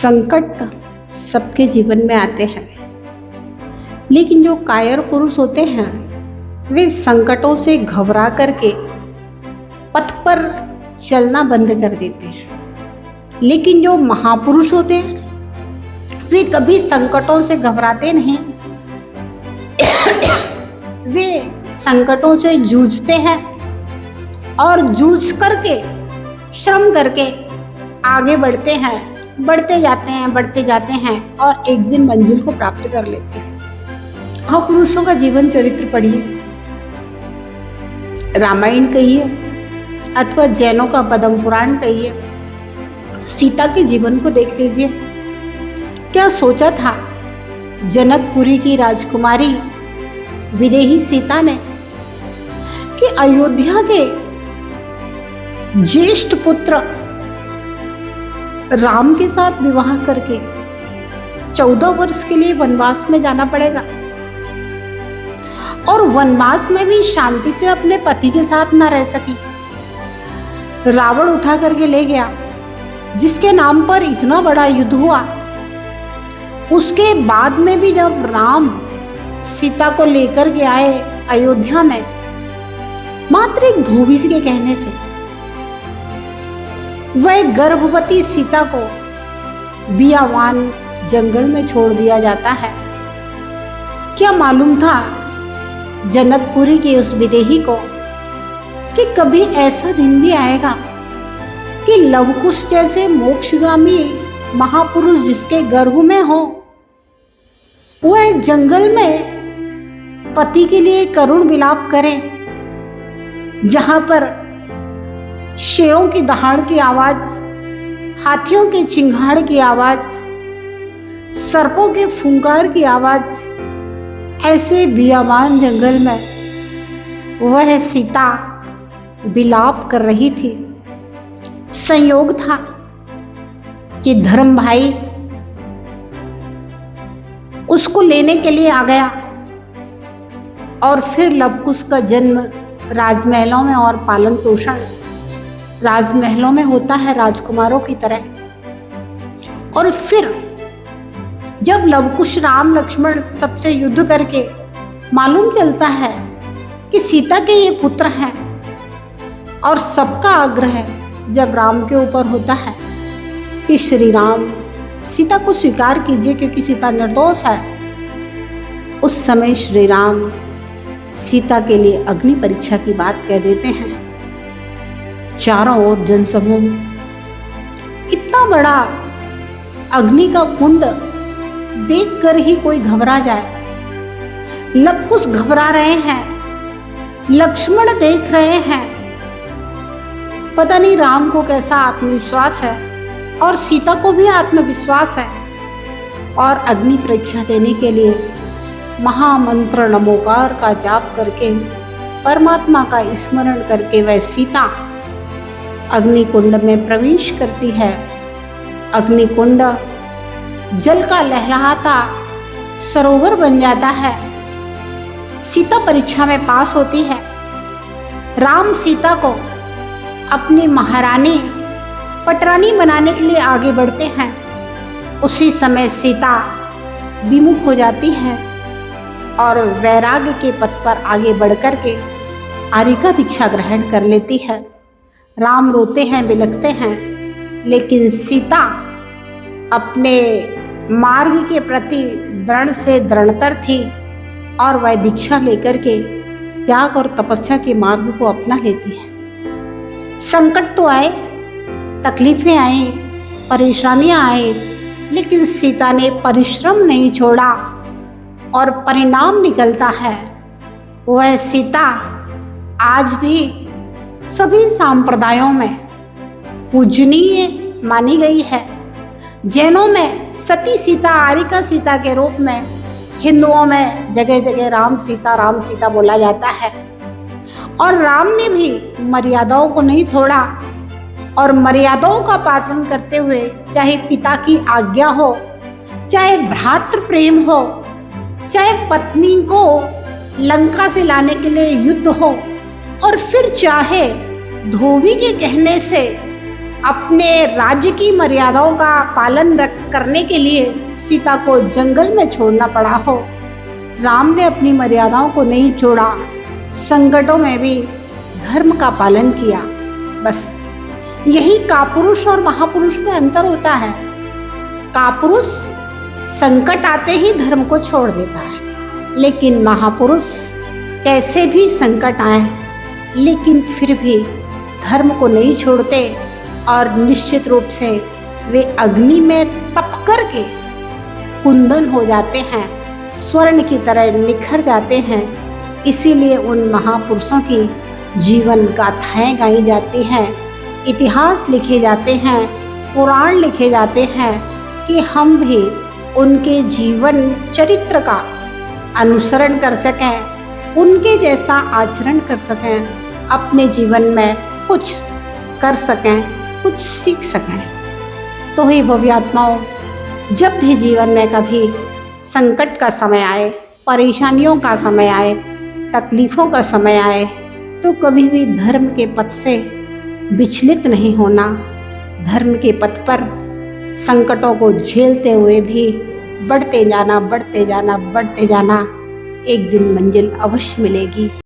संकट सबके जीवन में आते हैं, लेकिन जो कायर पुरुष होते हैं वे संकटों से घबरा करके पथ पर चलना बंद कर देते हैं। लेकिन जो महापुरुष होते हैं वे कभी संकटों से घबराते नहीं। वे संकटों से जूझते हैं और जूझ करके श्रम करके आगे बढ़ते हैं, बढ़ते जाते हैं और एक दिन मंजिल को प्राप्त कर लेते हैं। महापुरुषों का जीवन चरित्र पढ़िए, रामायण कहिए अथवा जैनों का पद्म पुराण कहिए, सीता के जीवन को देख लीजिए। क्या सोचा था जनकपुरी की राजकुमारी विदेही सीता ने कि अयोध्या के ज्येष्ठ पुत्र राम के साथ विवाह करके 14 वर्ष के लिए वनवास में जाना पड़ेगा और वनवास में भी शांति से अपने पति के साथ ना रह सकी। रावण उठा करके ले गया, जिसके नाम पर इतना बड़ा युद्ध हुआ। उसके बाद में भी जब राम सीता को लेकर के आए अयोध्या में, मात्र एक धोबी के कहने से वह गर्भवती सीता को बियावान जंगल में छोड़ दिया जाता है। क्या मालूम था जनकपुरी की उस विदेही को कि कभी ऐसा दिन भी आएगा कि लवकुश जैसे मोक्षगामी महापुरुष जिसके गर्भ में हो, वह जंगल में पति के लिए करुण विलाप करे, जहां पर शेरों की दहाड़ की आवाज, हाथियों के चिंगाड़ की आवाज, सर्पों के फुंकार की आवाज, ऐसे बियाबान जंगल में वह सीता विलाप कर रही थी। संयोग था कि धर्म भाई उसको लेने के लिए आ गया और फिर लवकुश का जन्म राजमहलों में और पालन पोषण राजमहलों में होता है राजकुमारों की तरह। और फिर जब लवकुश राम लक्ष्मण सबसे युद्ध करके मालूम चलता है कि सीता के ये पुत्र हैं और सबका आग्रह जब राम के ऊपर होता है कि श्री राम सीता को स्वीकार कीजिए क्योंकि सीता निर्दोष है, उस समय श्री राम सीता के लिए अग्नि परीक्षा की बात कह देते हैं। चारों ओर जनसमूह, इतना बड़ा अग्नि का कुंड देखकर ही कोई घबरा जाए। लवकुश घबरा रहे हैं, लक्ष्मण देख रहे हैं, पता नहीं राम को कैसा आत्मविश्वास है और सीता को भी आत्मविश्वास है। और अग्नि परीक्षा देने के लिए महामंत्र नमोकार का जाप करके परमात्मा का स्मरण करके वह सीता अग्नि कुंड में प्रवेश करती है। अग्नि कुंड जल का लहराता सरोवर बन जाता है। सीता परीक्षा में पास होती है। राम सीता को अपनी महारानी पटरानी बनाने के लिए आगे बढ़ते हैं। उसी समय सीता विमुख हो जाती है और वैराग्य के पथ पर आगे बढ़कर के आर्यिका दीक्षा ग्रहण कर लेती है। राम रोते हैं, बिलखते हैं, लेकिन सीता अपने मार्ग के प्रति दृढ़ से दृढ़तर थी और वह दीक्षा लेकर के त्याग और तपस्या के मार्ग को अपना लेती है। संकट तो आए, तकलीफें आई, परेशानियां आई, लेकिन सीता ने परिश्रम नहीं छोड़ा और परिणाम निकलता है। वह सीता आज भी सभी संप्रदायों में पूजनीय मानी गई है। जैनों में सती सीता, आर्यिका सीता के रूप में, हिंदुओं में जगह जगह राम सीता बोला जाता है। और राम ने भी मर्यादाओं को नहीं छोड़ा और मर्यादाओं का पालन करते हुए, चाहे पिता की आज्ञा हो, चाहे भ्रातृ प्रेम हो, चाहे पत्नी को लंका से लाने के लिए युद्ध हो, और फिर चाहे धोबी के कहने से अपने राज्य की मर्यादाओं का पालन करने के लिए सीता को जंगल में छोड़ना पड़ा हो, राम ने अपनी मर्यादाओं को नहीं छोड़ा, संकटों में भी धर्म का पालन किया। बस यही कापुरुष और महापुरुष में अंतर होता है। कापुरुष संकट आते ही धर्म को छोड़ देता है, लेकिन महापुरुष कैसे भी संकट आए लेकिन फिर भी धर्म को नहीं छोड़ते और निश्चित रूप से वे अग्नि में तप करके कुंदन हो जाते हैं, स्वर्ण की तरह निखर जाते हैं। इसीलिए उन महापुरुषों की जीवन गाथाएं गाई जाती हैं, इतिहास लिखे जाते हैं, पुराण लिखे जाते हैं कि हम भी उनके जीवन चरित्र का अनुसरण कर सकें, उनके जैसा आचरण कर सकें, अपने जीवन में कुछ कर सकें, कुछ सीख सकें। तो हे भव्य आत्माओं, जब भी जीवन में कभी संकट का समय आए, परेशानियों का समय आए, तकलीफ़ों का समय आए, तो कभी भी धर्म के पथ से विचलित नहीं होना। धर्म के पथ पर संकटों को झेलते हुए भी बढ़ते जाना, बढ़ते जाना, बढ़ते जाना। एक दिन मंजिल अवश्य मिलेगी।